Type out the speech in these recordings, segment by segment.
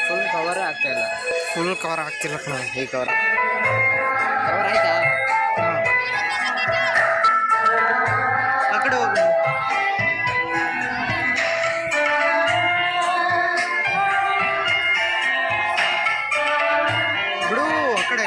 Full cover ಆಗ್ತಾ ಇಲ್ಲ. Full cover ಆಗ್ತಿಲ್ಲ ಕಣ. ಈ ಕವರ್ ಆಯ್ತಾ? ಆ ಕಡೆ ಹೋಗಿ ಬಿಡು. ಆ ಕಡೆ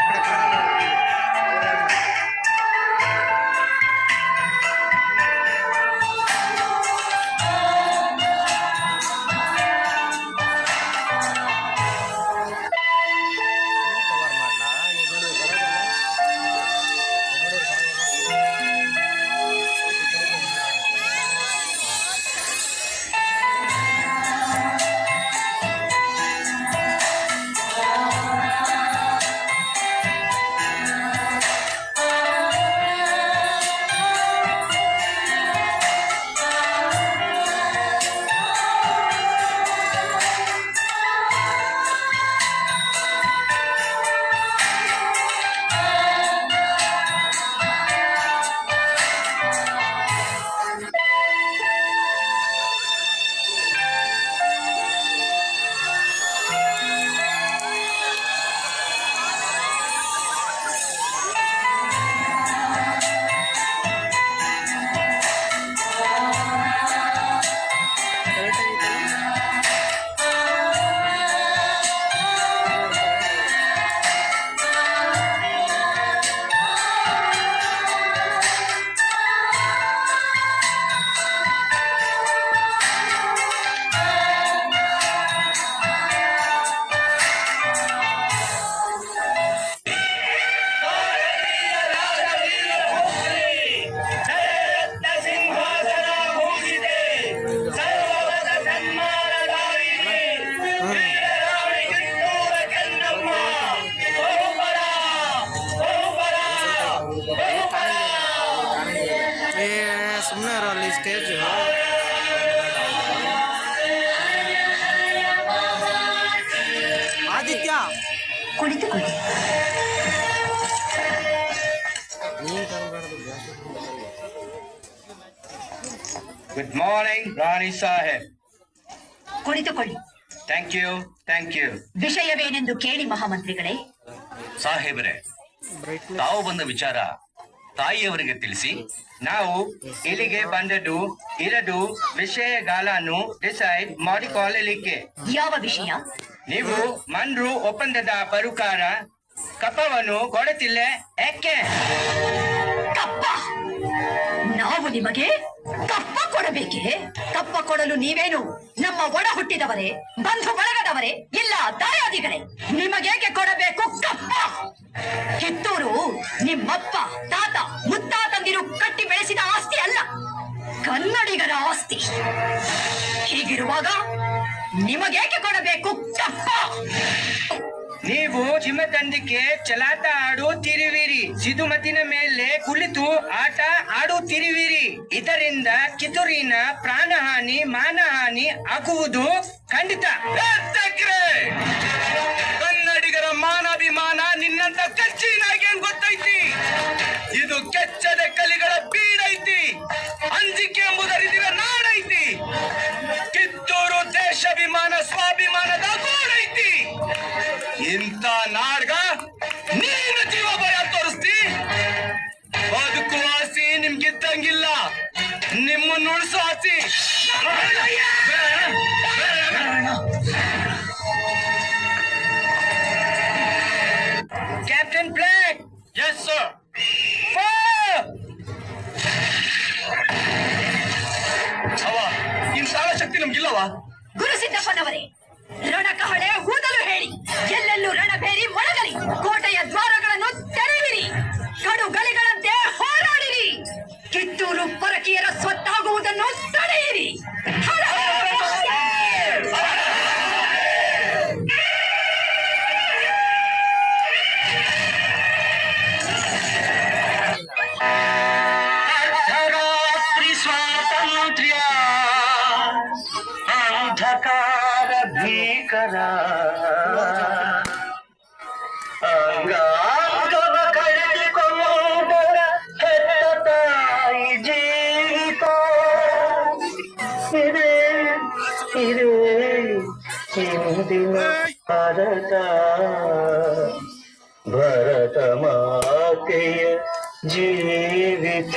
ಸುಮ್ಮನೆ ಇರೋ ಅಲ್ಲಿ ಸ್ಟೇಜ್. ಆದಿತ್ಯ ಕುಳಿತುಕೊಳ್ಳಿ. ಗುಡ್ ಮಾರ್ನಿಂಗ್ ರಾಣಿ ಸಾಹೇಬ್. ಕುಳಿತುಕೊಳ್ಳಿ. Thank you. ವಿಷಯವೇನೆಂದು ಕೇಳಿ ಮಹಾಮಂತ್ರಿಗಳೇ. ಸಾಹೇಬರೇ, ತಾವು ಬಂದ ವಿಚಾರ ತಾಯಿಯವರಿಗೆ ತಿಳಿಸಿ. ನಾವು ಇಲ್ಲಿಗೆ ಬಂದದ್ದು ಇರದು ವಿಷಯಗಳನ್ನು ಡಿಸೈಡ್ ಮಾಡಿಕೊಳ್ಳಲಿಕ್ಕೆ. ಯಾವ ವಿಷಯ? ನೀವು ಮನ್ರು ಒಪ್ಪಂದದ ಪ್ರಕಾರ ಕಪ್ಪವನ್ನು ಕೊಡುತ್ತಿಲ್ಲ ಯಾಕೆ? ಕಪ್ಪ? ನಾವು ನಿಮಗೆ ಕಪ್ಪ ಕೊಡಬೇಕೆ? ಕಪ್ಪ ಕೊಡಲು ನೀವೇನು ನಮ್ಮ ಒಡ ಹುಟ್ಟಿದವರೇ, ಬಂಧು ಬಳಗದವರೇ, ಇಲ್ಲ ದಾಯಾದಿಗಳೇ? ನಿಮಗೇಕೆ ಕೊಡಬೇಕು ಕಪ್ಪ? ಕಿತ್ತೂರು ನಿಮ್ಮಪ್ಪ ತಾತ ಮುತ್ತಾತಂದಿರು ಕಟ್ಟಿ ಬೆಳೆಸಿದ ಆಸ್ತಿ ಅಲ್ಲ, ಕನ್ನಡಿಗರ ಆಸ್ತಿ. ಹೀಗಿರುವಾಗ ನಿಮಗೇಕೆ ಕೊಡಬೇಕು ಕಪ್ಪ? ನೀವು ಚಿಮ್ಮತಂದಿಕೆ ಚಲಾಟ ಆಡುತ್ತಿರುವಿರಿ, ಸಿದುಮತಿನ ಮೇಲೆ ಕುಳಿತು ಆಟ ಆಡುತ್ತಿರುವಿರಿ. ಇದರಿಂದ ಕಿತ್ತೂರಿನ ಪ್ರಾಣಹಾನಿ ಮಾನಹಾನಿ ಆಗುವುದು ಖಂಡಿತ. ಕನ್ನಡಿಗರ ಮಾನಾಭಿಮಾನ ನಿನ್ನಂತ ಕಚ್ಚಿನಾಗೇನ್ ಗೊತ್ತೈತಿ? ಇದು ಕೆಚ್ಚದ ಕಲಿಗಳ ಬೀಡೈತಿ, ಅಂಜಿಕೆ ಎಂಬುದರಿದಿರ ನಾಡೈತಿ. ಕಿತ್ತೂರು ದೇಶಾಭಿಮಾನ ಸ್ವಾಭಿಮಾನದ ಗೂಡೈತಿ. ಇಂಥ ನಾಡ್ಗ ನೀನು ಜೀವ ಭಯ ತೋರಿಸ್ತಿ? ಬದುಕುವ ಆಸೆ ನಿಮ್ಗಿದ್ದಂಗಿಲ್ಲ, ನಿಮ್ಮನ್ನು ಉಳಿಸೋ ಆಸೆ. Captain flag. Yes sir. ಅವ ಇಂಥ ಶಕ್ತಿ ನಮ್ಗಿಲ್ಲವಾ? ಗುರುಸಿದ್ದಪ್ಪನವರೇ, ರಣಕಹಳೆ ಊದಲು ಹೇಳಿ, ಎಲ್ಲೆಲ್ಲೂ ರಣಬೇರಿ ಮೊಳಗಲಿ, ಕೋಟೆಯ ದ್ವಾರಗಳನ್ನು ತೆರೆಯಿರಿ, ಕಡುಗಳಿಗಳಂತೆ ಹೋರಾಡಿರಿ, ಕಿತ್ತೂರು ಪರಕೀಯರ ಸ್ವತ್ತಾಗುವುದನ್ನು ತಡೆಯಿರಿ. ಸ್ವಾತಂತ್ರ್ಯ ಅಂಧಕಾರ ಭಾರತ ಭರತ ಮಾತೆಯ ಜೀವಿತ.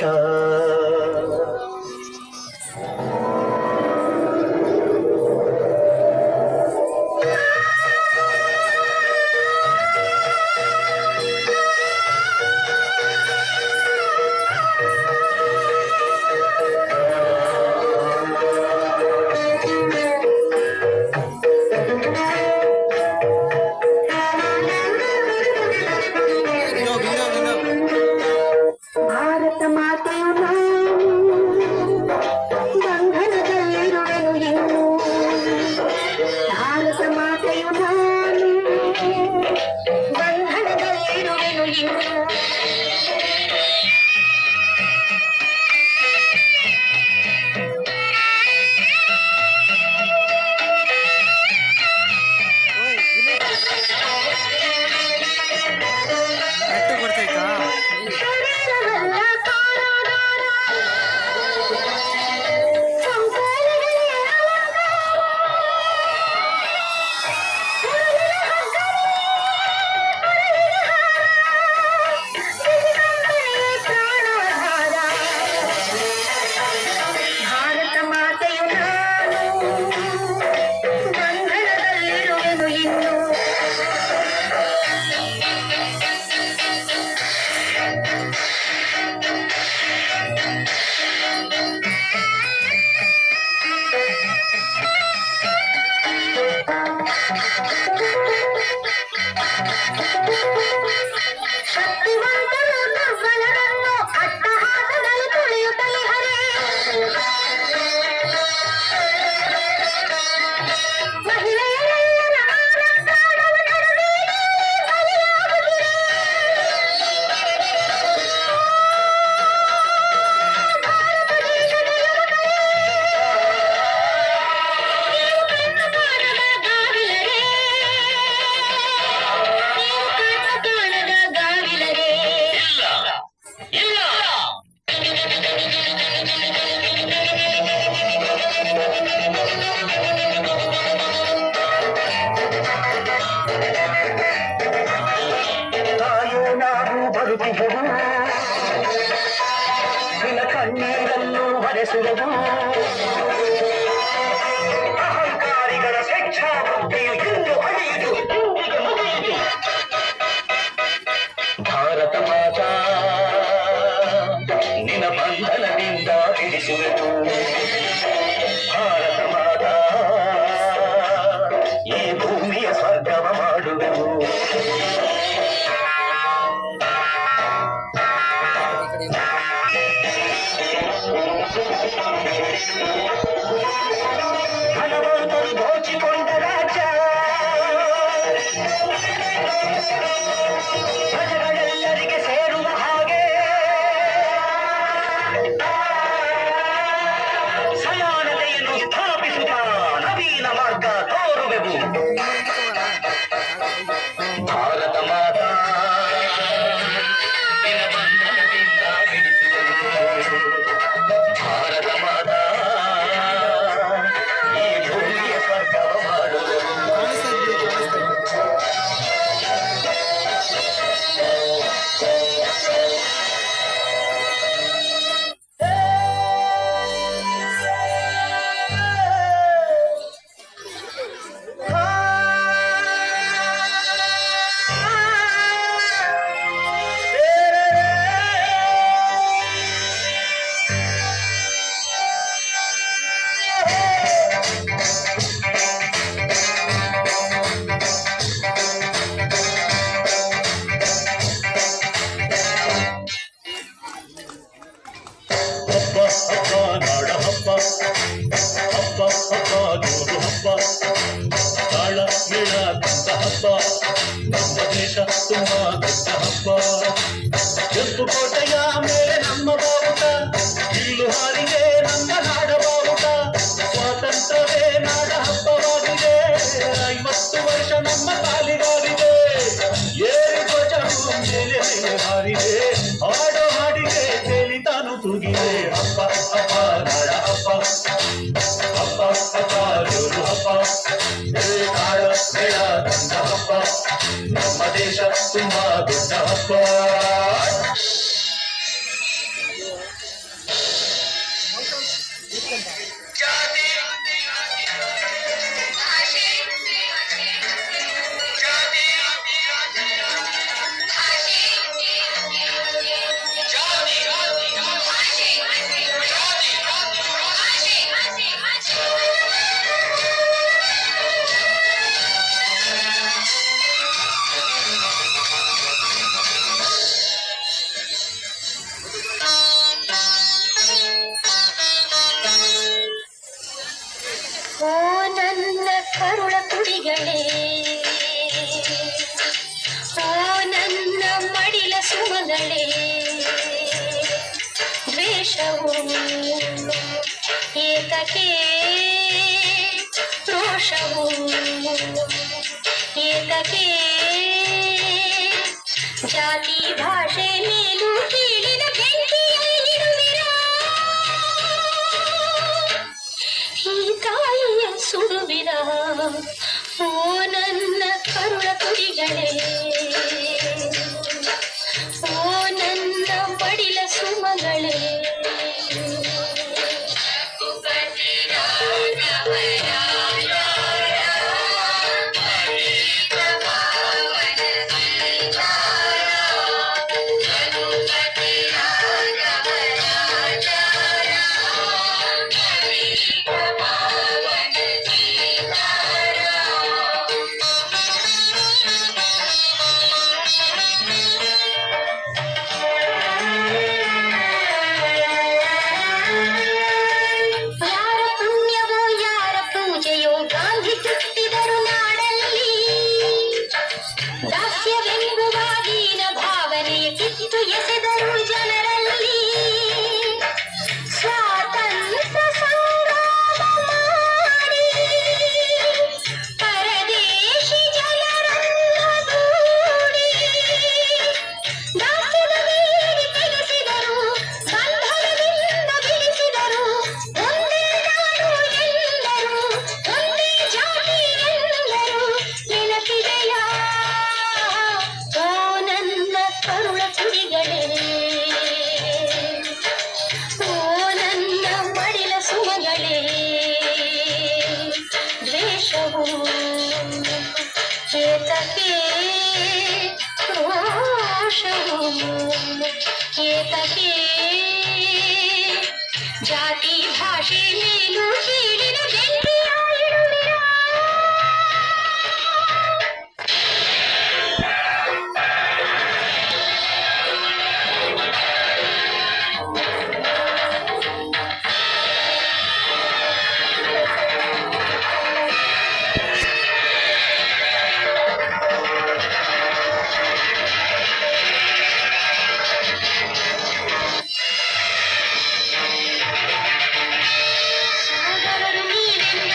ಭಾರತ ಮಾತೆಯು ನಾನು ಬಂಧನದಲ್ಲಿರುವೆನು ಇನ್ನು. ಭಾರತ ಮಾತೆಯು ನಾನು ಬಂಧನದಲ್ಲಿರುವೆನು ಇನ್ನು. ನೆಟ್ಟು ಬರ್ತೈತಾ? ಶರೀರವೆಲ್ಲ ಕಾರಾಗಾರ, ಸಂಸಾರಗಳೇ ಅಲಂಕಾರ. ಸುರವಿನ ಹಗ್ಗವೇ ಪ್ರಾಣಾಧಾರ. ಭಾರತ ಮಾತೆಯು ನಾನು ಬಂಧನದಲ್ಲಿರುವೆನು ಇನ್ನು. ಶಕ್ತಿವಂತರು ದುರ್ಬಲರನ್ನು ಅಟ್ಟಹಾಸದಲ್ಲಿ ತುಳಿಯುತ್ತಲೇ ಹರೇ. ಮಹಿಳೆಯರೆಲ್ಲರ ಮಾನಪ್ರಾಣವು ನಡುವೀದಿಯಲ್ಲಿ ಬಲಿಯಾಗುತ್ತಿದೆ. ಭಾರತ ದೇಶದ ಯುವಕರೇ, ನೀವು ಕಣ್ಣು ಕಾಣದ ಗಾವಿಲರೇ, ನೀವು ಕಣ್ಣು ಕಾಣದ ಗಾವಿಲರೇ. ಇಲ್ಲ ತಾಯೋ ನಾವು ಬರುತ್ತಿದ್ದೆವು, ನಿನ್ನ ಕಣ್ಣೀರನ್ನು ಹೊರೆಸುವೆವು. ಅಹಂಕಾರಿಗಳ ಸ್ವೇಚ್ಛಾ ಬುದ್ಧಿಯು ಎಂದು ಅಳಿಯಿತು, ಇಂದಿಗೆ ಮುಗಿಯಿತು. ಭಾರತ ಮಾತಾ ನಿನ್ನ ಬಂಧನದಿಂದ ಬಿಡಿಸುವೆವು. ಭಾರತ ಮಾತಾ ಈ ಭೂಮಿಯ ಸ್ವರ್ಗವ ಮಾಡುವೆವು. ಹಣವಂತರು ದೋಚಿಕೊಂಡ ರಾಜ್ಯ ಪ್ರಜೆಗಳೆಲ್ಲರಿಗೆ ಸೇರುವ ಹಾಗೆ ಸಮಾನತೆಯನ್ನು ಸ್ಥಾಪಿಸುತ್ತಾ ನವೀನ ಮಾರ್ಗ ತೋರುವೆವು. ಭಾರತ ಮಾತಾ ನಿನ್ನ ಬಂಧನದಿಂದ ಬಿಡಿಸುವೆವು. ಭಾರತ ಮಾತಾ ಈ ಭೂಮಿಯ ಸ್ವರ್ಗವ ಮಾಡುವೆವು. ತುಂಬಾ ದೊಡ್ಡ ಹಬ್ಬ. ಕೆಂಪು ಕೋಟೆಯ ಮೇಲೆ ನಮ್ಮ ಬಾವುಟ, ಇಲ್ಲು ಹಾರಿಗೆ ನಮ್ಮ ನಾಡ ಬಾವುಟ. ಸ್ವಾತಂತ್ರ್ಯವೇ ನಾಡ ಹಬ್ಬವಾಗಿದೆ, 50 ವರ್ಷ ನಮ್ಮ ಕಾಲಿಗಾಗಿದೆ. ಏರು ಧ್ವಜವು ಮೇಲೆ ಹಾರಿದೆ, ಹಾಡೋ ಹಾಡಿಗೆ ಕೇಳಿ ತಾನು ತೂಗಿದೆ. ಹಬ್ಬ ಹಬ್ಬ ನಾಡ ಹಬ್ಬ, ಹಬ್ಬ ಹಬ್ಬ ಜೋರು ಹಬ್ಬ, ನಾಡ ಮೇಳ ತಂದ ಹಬ್ಬ. ತುಂಬಾ ದೊಡ್ಡ ಹಬ್ಬ. ಓ ನನ್ನ ಕರುಳ ಕುಡಿಗಳೇ, ಓ ನನ್ನ ಮಡಿಲ ಸುಮಗಳೇ, ದ್ವೇಷವು ಏತಕ್ಕೆ, ರೋಷವು ಏತಕ್ಕೆ, ಜಾತಿ ಭಾಷೆ ಮೇಲೂ ಕೀಳಿನ ಬೆಂಕಿಯಲ್ಲಿರುವಿರಾ, ಈ ತಾಯಿಯ ಸುಡುವಿರ. ಓ ನನ್ನ ಕರುಳ ಕುಡಿಗಳೇ, ಓ ನನ್ನ ಮಡಿಲ ಸುಮಗಳೇ. ಯಾರ ಪುಣ್ಯವೋ ಯಾರ ಪೂಜೆಯೋ ಗಾಂಧಿ ತುಟ್ಟಿದರು ನಾಡಲ್ಲಿ, ದಾಸ್ಯವೆಂಬುವ ದೀನ ಭಾವನೆಯ ಕಿತ್ತು ಎಸೆದರು ಜನರಲ್ಲಿ. ಸ್ವಾತಂತ್ರ್ಯ ಸಂಗ್ರಾಮ ಮಾಡಿ ಪರದೇಶಿ ಜನರನ್ನು ದೂಡಿ, ದಾಸ್ಯದ ಬೇಡಿ ತೆಗೆಸಿದರು, ಬಂಧನದಿಂದ ಬಿಡಿಸಿದರು. ಒಂದೇ ನಾಡು ಎಂದರು, ಒಂದೇ ಜಾತಿ ಎಂದರು, ನೆನಪಿದೆಯಾ ಓ ನನ್ನ ಕರುಳ ಕುಡಿಗಳೇ, ಓ ನನ್ನ ಮಡಿಲ ಸುಮಗಳೇ. ದ್ವೇಷವು ಏತಕ್ಕೆ, ರೋಷವು ಏತಕ್ಕೆ, ಜಾತಿ ಭಾಷೆ ಮೇಲೂ ಕೀಳಿನ ಬೆಂಕಿಯಾಗಿರುವಿರಾ. ಸೋದರರು ನೀವೆಂದ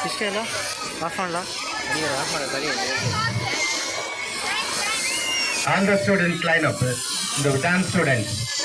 ಇಷ್ಟೇ ಅಲ್ಲ ಆಫ್ ಮಾಡಲ ಆಫ್ ಮಾಡೋದು ಬರೀ And the students line up, the dance students.